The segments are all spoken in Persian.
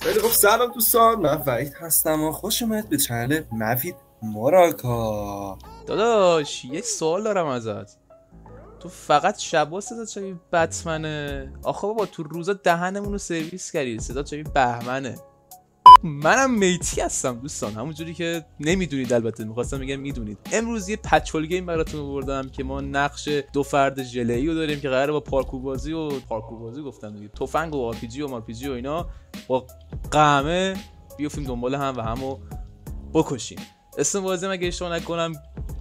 خیلی خب سلام دوستان، من وحید هستم و خوش اومد به چنل مفید موراکا. داداش یه سوال دارم ازت. تو فقط شبا صدا شبیه بتمنه؟ آخه بابا تو روزا دهنمون رو سرویس کردی، صدا شبیه بهمنه. منم میتی هستم دوستان، همونجوری که نمیدونید، البته میخواستم بگم میدونید. امروز یه پچول گیم براتون آوردم که ما نقش دو فرد ژله‌ای رو داریم که قراره با پارکور بازی گفتم دیگه، تفنگ و آرپیجی و مارپیجی و اینا با قمه بیافتیم دنبال هم و همو بکشیم. اسم بازی مگه اشتباه نکنم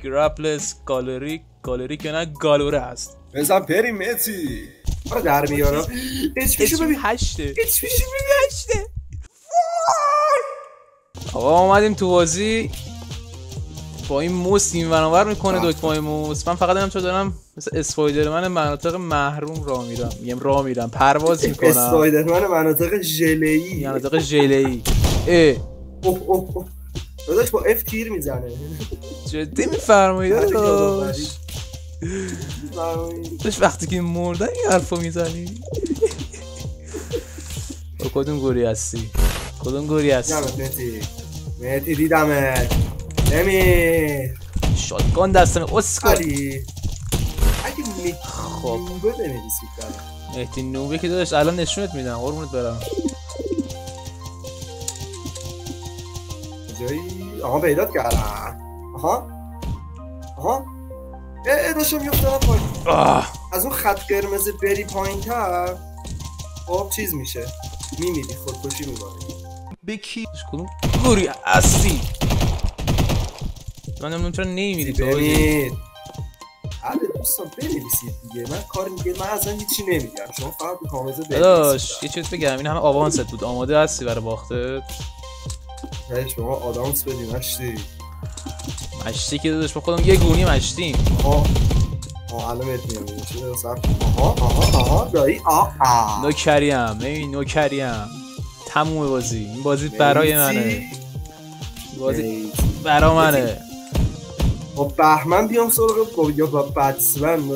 گراپلس گالری که نه گالوره هست. بزن پری میتی آره در میارم. اچ ببین 8 آقا اومدیم تو بازی با این موس این ورانور میکنه دکمه موس. من فقط چون دارم مثل اسپایدرمن مناطق محروم راه میرم پرواز میکنم. اسپایدرمن مناطق ژله‌ای داداش با اف تیر میزنه. جدی میفرمایی داداش؟ داداش وقتی که مردن این حرفو میزنی؟ کدوم گوری هستی؟ مهدی دیدمت امیر شاتگان دستم اسکاری. اگه مهدی نوبه بنویسید مهدی نوبه که داداش الان نشونت میدم قربونت برم. کجایی؟ آها پیدات کردم. آها داشتم میفتم پایین. از اون خط قرمز بری پایین تر خب چیز میشه، میمیری، خودکشی میکنی. بکی کدوم گوری هستی؟ من نمیدونم چرا نمیمیری تو بمیر. حالا دوستان بنویسید دیگه، من کار میگه، من اصلا هیچی نمیگم، شما فقط به کامزه بنویسید. داداش یه چیز بگم، این همه آوانست بود، آماده هستی برای باختت؟ شما آدامس بدی مشتی که داداش با خودم یه گونی مشتیم. الان بهت میگم چی درست. آها دایی نوکریم تموم بازی. این بازی برای منه، بازی برای منه. با بهمن بیام سراغ یا با بتمن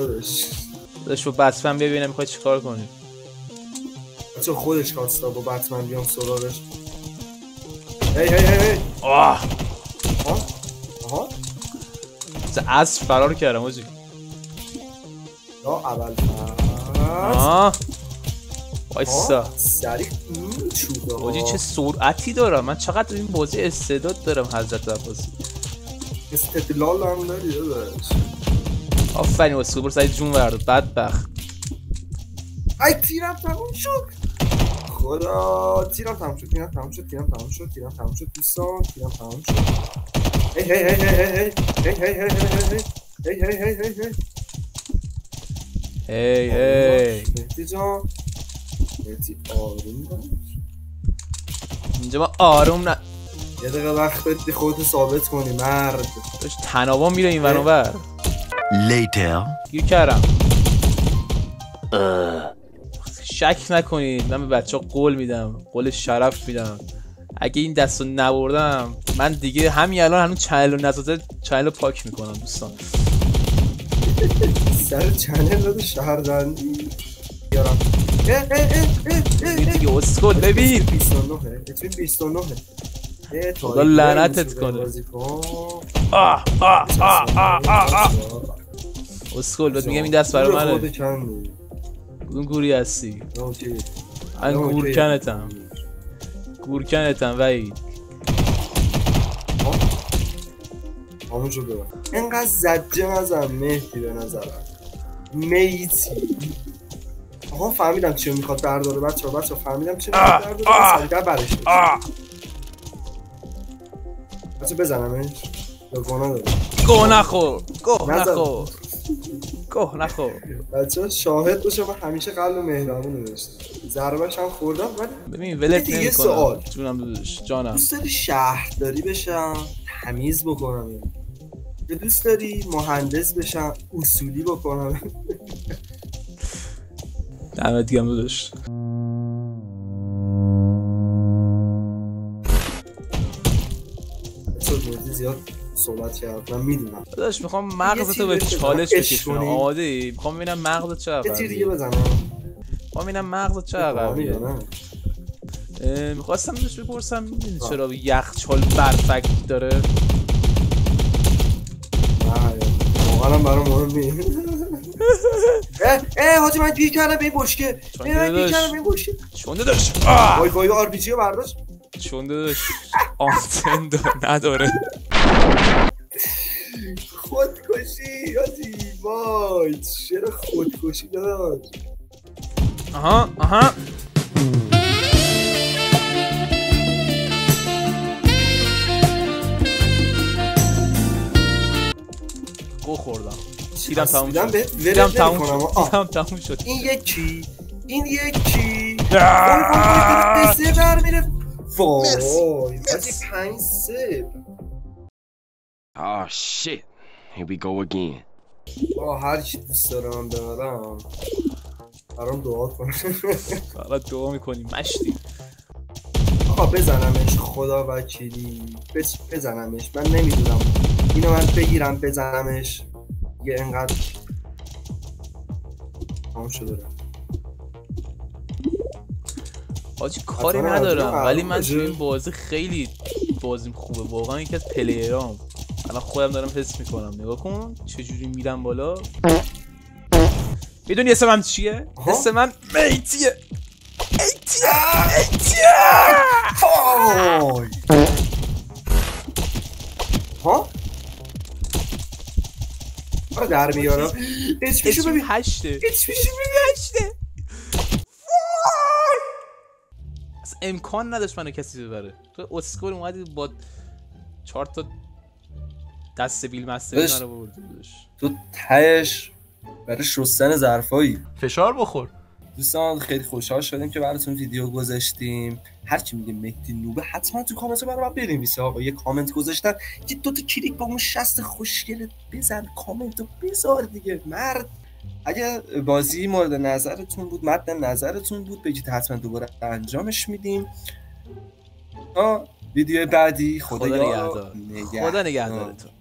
داداش با بتمن ببینم میخوای چیکار کنی؟ بچه خودش خواستا با بتمن بیام سراغش. هی آها از فرار کردم آجی. یا اول وایسا سریع چوبه آجی چه سرعتی دارم من، چقدر این بازی استعداد دارم. حضرت عباسی استدلال هم داری داداش. آفرین واسه برو سعید جون ورد بدبخت. ای تیرم تموم شد خدا، تیرم تموم شد دوستان، تیرم تموم شد. هی مهدی جان، مهدی آروم باش. اینجا ما آروم نه، یه دقیقه وقت بدی خودتو ثابت کنی مرد. داشت تنابا میره این ور اون ور. گیر کردم. شک نکنید من به بچه ها قول میدم، قول شرف میدم، اگه این دستو نبردم من دیگه همین الان هنوز چنل رو نسازه چنل رو پاک میکنم دوستان. سر چنل داده شهردندی بیارم. دیگه اسکل ببین 29 خدا لعنتت کنه. اسکل بهت میگم این دست برای منه. کدوم گوری هستی؟ من گورکنتم وحید. همونجا برم. اینقدر زجه نزن مهدی به نظرم میتی. آها فهمیدم چیو میخواد برداره. بچه فهمیدم چیو میخواد برداره. سریعتر برش بچه بزنمش یا گوه نخور. بچه شاهد باشه من همیشه قلب مهربونی داشتم، ضربش هم خوردم. ببین ولت نمی کنم جونم داداش جانم. دوست داری شهرداری بشم تمیز بکنم، یا دوست داری مهندس بشم اصولی بکنم؟ دمت گرم داداش. زیاد صحبت کرد من میدونم داداش. میخوام مغزتو به چالش بکشونم. آماده ای؟ میخوام ببینم مغزت چه عقبیه. یه تیر دیگه بزنم. میخوام ببینم مغزت چه عقبیه. میخواستم ازش بپرسم میدونی چرا یخچال برفک داره؟ نه واقعا برام مهم نیست. حاجی من گیر کردم به این بشکه. چون داداش وای وای آر پی جی رو برداشت. چون داداش آنتن نداره. خودکشی حاجی وای چرا خودکشی داداش. آها گو خوردم. تیرم تموم شد. این یکی وای سه بر میره. وای حاجی 5-0. Oh shit. Here we go again. هر چی دوست دارم ببرم برام دعا کن. فقط دعا میکنی مشتی. آقا بزنمش خدا وکیلی بزنمش. من نمیدونم اینو من بگیرم بزنمش یه انقدر تمام شده رفت. حاجی کاری ندارم ولی من تو این بازی خیلی بازیم خوبه واقعا. یکی از پلیرام الان خودم دارم حس میکنم. نگاه کن چجوری میرم بالا. میدونی اسم من چیه؟ اسم من میتیه. ها؟ آره در میارم. اچپیشو ببین 8. امکان نداشت منو کسی ببره. تو اسکور اومدی با 4 تا دست بیل مستری منو بردی. تو تهش برای شستن ظرفایی فشار بخور. دوستان خیلی خوشحال شدیم که براتون ویدیو گذاشتیم. هر کی میگه مهدی نوبه حتما تو کامنت برام بنویسه. آقا یه کامنت گذاشتن که 2 تا کلیک با اون 60 خوشگلت بزن کامنتو بذار دیگه مرد. اگه بازی مورد نظرتون بود مد نظرتون بود بگید حتما دوباره انجامش میدیم. تا ویدیو بعدی خدا نگهدارتون.